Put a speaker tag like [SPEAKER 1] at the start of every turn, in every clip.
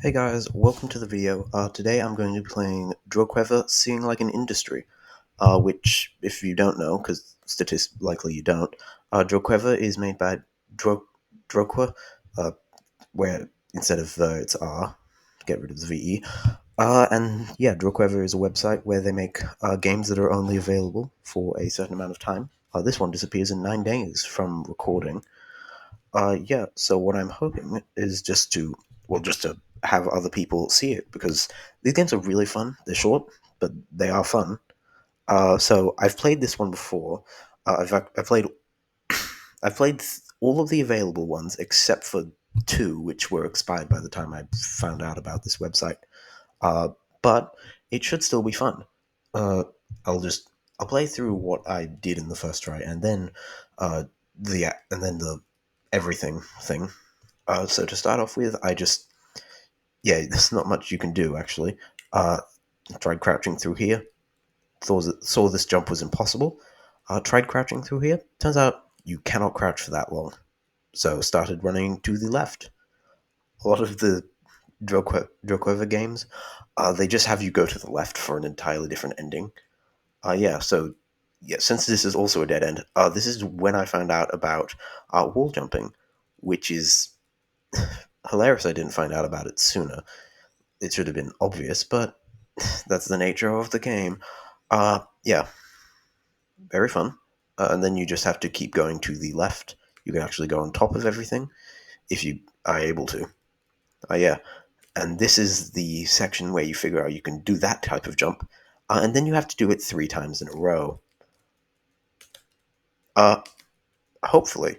[SPEAKER 1] Hey guys, welcome to the video. Today I'm going to be playing Droqen Seeing Like an Industry, which, if you don't know, because likely you don't, Droqen is made by Droqen, where instead of it's R, get rid of the VE. And yeah, Droqen is a website where they make games that are only available for a certain amount of time. This one disappears in 9 days from recording. Yeah, so what I'm hoping is just to have other people see it, because these games are really fun. They're short, but they are fun. So I've played this one before. I've played all of the available ones except for two, which were expired by the time I found out about this website. Uh, but it should still be fun. Uh, I'll play through what I did in the first try, and then uh, the everything thing. So to start off with, there's not much you can do actually. Uh, Tried crouching through here. Saw this jump was impossible. Tried crouching through here. Turns out you cannot crouch for that long. So started running to the left. A lot of the Droquen games, they just have you go to the left for an entirely different ending. Since this is also a dead end, this is when I found out about wall jumping, which is hilarious. I didn't find out about it sooner. It should have been obvious, but that's the nature of the game. Yeah, very fun. And then you just have to keep going to the left. You can actually go on top of everything if you are able to. Yeah, and this is the section where you figure out you can do that type of jump, and then you have to do it 3 times in a row. Uh, Hopefully,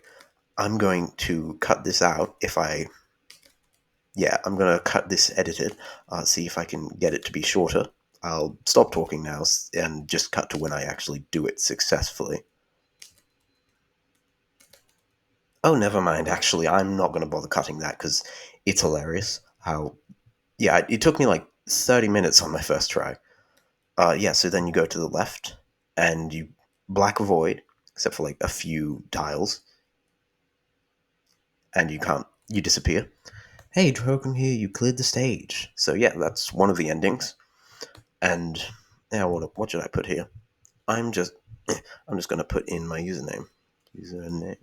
[SPEAKER 1] I'm going to cut this out I'm going to cut this edited, see if I can get it to be shorter. I'll stop talking now and just cut to when I actually do it successfully. Oh, never mind. Actually, I'm not going to bother cutting that because it's hilarious. It took me like 30 minutes on my first try. So then you go to the left and you black void, except for like a few tiles, and you disappear. Hey, Droqen here, you cleared the stage. So yeah, that's one of the endings. And now what should I put here? I'm just I'm just gonna put in my username. Username.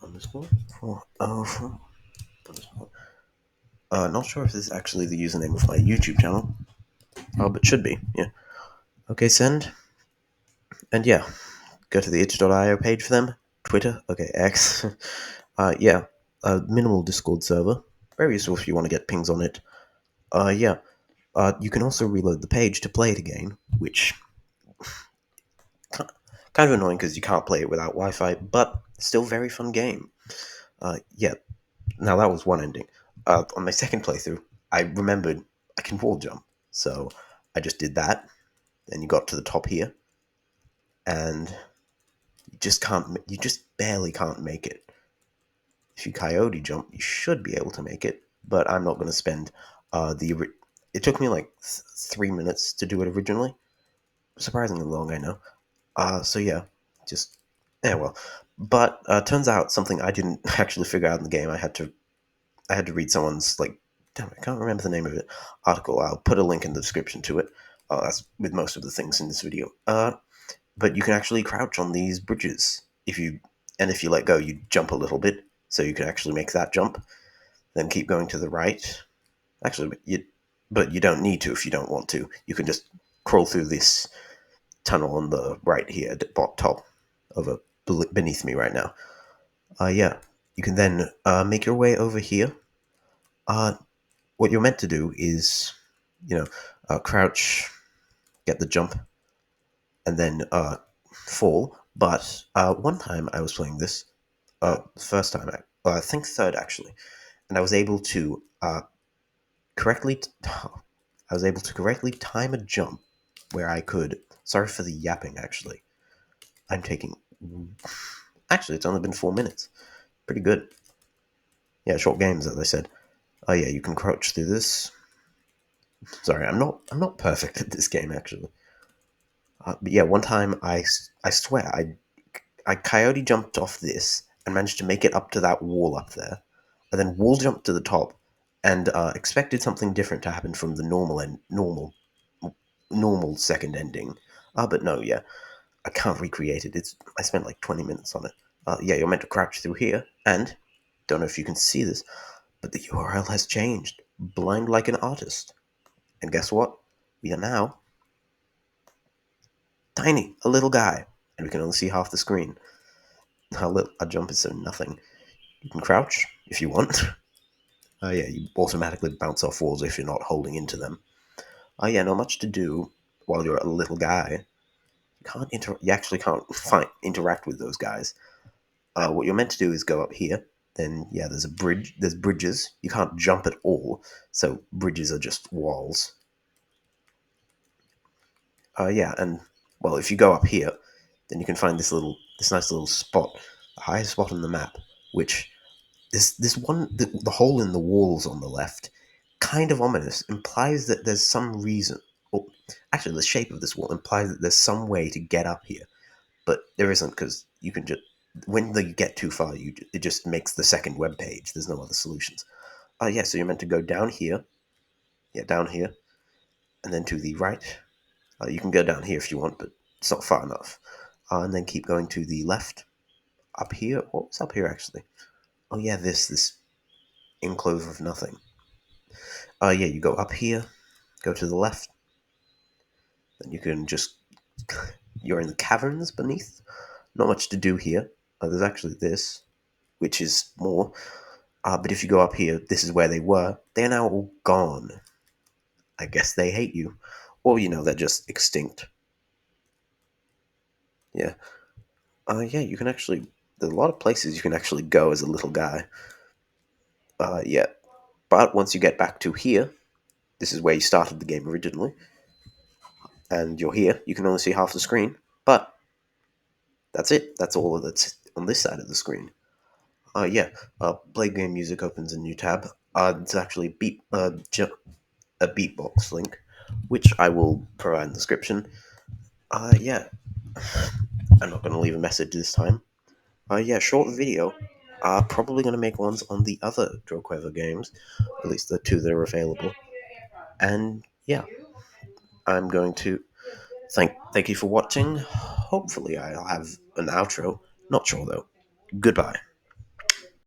[SPEAKER 1] Underscore 404 underscore. Not sure if this is actually the username of my YouTube channel. But should be, yeah. Okay, send. And yeah, go to the itch.io page for them. Twitter, okay, X. Yeah, a minimal Discord server. Very useful if you want to get pings on it. You can also reload the page to play it again, which kind of annoying because you can't play it without Wi-Fi, but still very fun game. Yeah, now that was one ending. On my second playthrough, I remembered I can wall jump, so I just did that. Then you got to the top here, and you just barely can't make it. If you coyote jump, you should be able to make it, but I'm not going to spend it took me like 3 minutes to do it originally. Surprisingly long, I know. So yeah, just yeah, well, but turns out something I didn't actually figure out in the game. I had to read someone's damn, I can't remember the name of it article. I'll put a link in the description to it. That's with most of the things in this video. But you can actually crouch on these bridges if you let go, you jump a little bit, so you can actually make that jump. Then keep going to the right. Actually, but you don't need to if you don't want to. You can just crawl through this tunnel on the right here, at the top of beneath me right now. Yeah, you can then make your way over here. What you're meant to do is, crouch, get the jump, and then fall. But one time I was playing this, first time, I think third actually, and I was able to correctly. I was able to correctly time a jump where I could. Sorry for the yapping. Actually, I'm taking. Actually, it's only been 4 minutes. Pretty good. Yeah, short games, as I said. Oh yeah, you can crouch through this. Sorry, I'm not perfect at this game actually. But yeah, one time I swear I coyote jumped off this and managed to make it up to that wall up there, and then wall jumped to the top, and expected something different to happen from the normal second ending. But no, yeah, I can't recreate it. I spent like 20 minutes on it. Yeah, you're meant to crouch through here, and don't know if you can see this, but the URL has changed. Blind like an artist. And guess what? We are now tiny, a little guy, and we can only see half the screen. Our jump is so nothing. You can crouch if you want. Yeah, you automatically bounce off walls if you're not holding into them. Yeah, not much to do while you're a little guy. You actually can't interact with those guys. What you're meant to do is go up here. Then yeah, there's a bridge. There's bridges. You can't jump at all, so bridges are just walls. Yeah, and well, if you go up here, then you can find this nice little spot, the highest spot on the map, which this one, the hole in the walls on the left, kind of ominous, implies that there's some reason. Well, actually, the shape of this wall implies that there's some way to get up here, but there isn't because you can just when you get too far, it just makes the second web page. There's no other solutions. Yeah, so you're meant to go down here, yeah, down here, and then to the right. You can go down here if you want, but it's not far enough. And then keep going to the left, up here. What's up here actually? Oh yeah, this enclosure of nothing. Yeah, you go up here, go to the left, then you can just you're in the caverns beneath. Not much to do here. There's actually this, which is more. But if you go up here, this is where they were. They're now all gone. I guess they hate you, or they're just extinct. Yeah. Yeah, you can actually. There's a lot of places you can actually go as a little guy. Yeah. But once you get back to here, this is where you started the game originally, and you're here. You can only see half the screen, but that's it. That's all that's on this side of the screen. Yeah. Play game music opens a new tab. It's actually a beatbox link, which I will provide in the description. Yeah. I'm not going to leave a message this time. Yeah, short video. Probably going to make ones on the other Droqen games, at least the two that are available. And yeah, I'm going to thank you for watching. Hopefully, I'll have an outro. Not sure though. Goodbye.